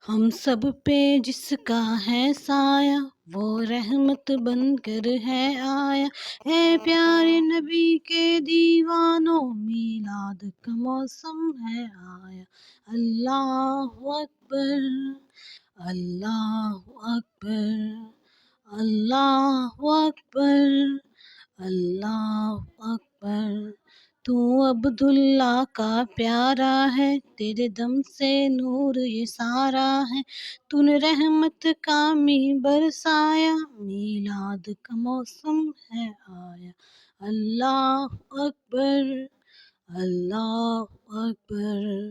ہم سب پہ جس کا ہے سایہ وہ رحمت بن کر ہے آیا، اے پیارے نبی کے دیوانوں میلاد کا موسم ہے آیا۔ اللہ اکبر، اللہ اکبر، اللہ اکبر، اللہ اکبر۔ تو عبداللہ کا پیارا ہے، تیرے دم سے نور یہ سارا ہے، تو نے رحمت کا می برسایا، میلاد کا موسم ہے آیا۔ اللہ اکبر، اللہ اکبر،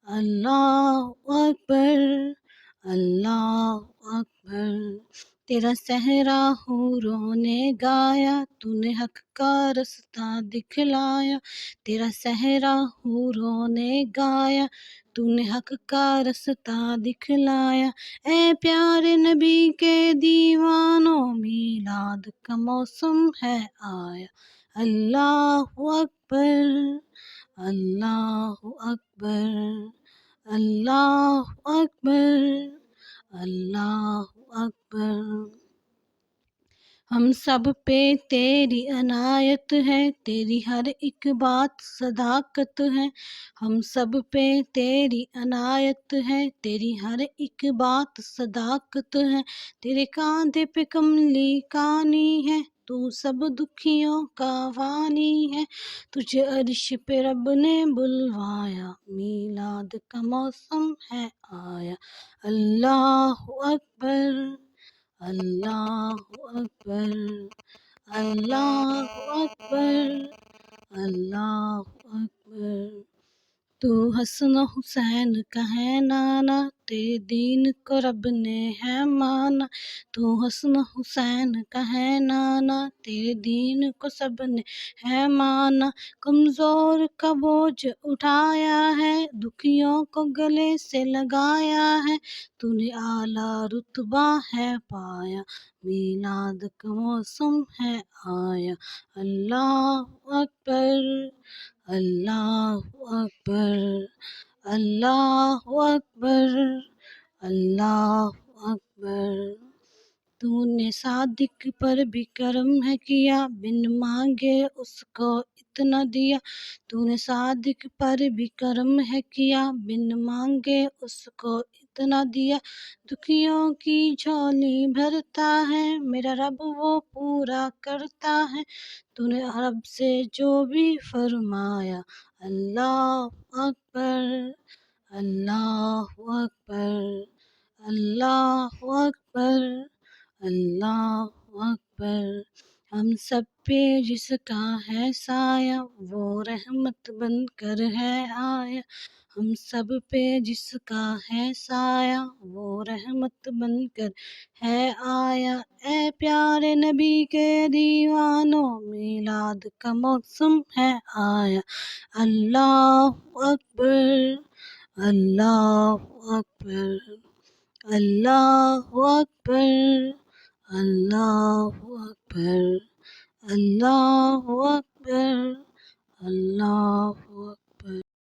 اللہ اکبر، اللہ اکبر۔ تیرا صحرا حوروں نے گایا، تو نے حق کا رستہ دکھلایا، تیرا صحرا حوروں نے گایا، تو نے حق کا رستہ دکھلایا، اے پیارے نبی کے دیوانوں میلاد کا موسم ہے آیا۔ اللہ اکبر، اللہ اکبر، اللہ اکبر، اللہ اکبر۔ ہم سب پہ تیری عنایت ہے، تیری ہر ایک بات صداقت ہے، ہم سب پہ تیری عنایت ہے، تیری ہر ایک بات صداقت ہے، تیرے کاندھے پہ کملی کانی ہے، تو سب دکھیوں کا وانی ہے، تجھے عرش پہ رب نے بلوایا، میلاد کا موسم ہے آیا۔ اللہ اکبر، اللہ اکبر، اللہ اکبر، اللہ اکبر۔ تو حسن و حسین کا ہے نانا، تیرے دین کو رب نے ہے مانا، تو حسن و حسین کا ہے نانا، تیرے دین کو سب نے ہے مانا، کمزور کا بوجھ اٹھایا ہے، دکھیوں کو گلے سے لگایا ہے، تو نے اعلیٰ رتبہ ہے پایا، میلاد کا موسم ہے آیا۔ اللہ اکبر، اللہ اکبر، اللہ اکبر، اللہ اکبر۔ تو نے صادق پر بھی کرم ہے کیا، بن مانگے اس کو اتنا دیا، تو نے صادق پر بھی کرم ہے کیا، بن مانگے اس کو اتنا دیا، دکھیوں کی جھولی بھرتا ہے، میرا رب وہ پورا کرتا ہے، تو نے رب سے جو بھی فرمایا۔ اللہ اکبر، اللہ اکبر، اللہ اکبر، اللہ اکبر۔ ہم سب پہ جس کا ہے سایہ وہ رحمت بن کر ہے آیا، ہم سب پہ جس کا ہے سایہ وہ رحمت بن کر ہے آیا، اے پیارے نبی کے دیوانوں میلاد کا موسم ہے آیا۔ اللہ اکبر، اللہ اکبر، اللہ اکبر، اللہ اکبر، اللہ اکبر، اللہ اکبر۔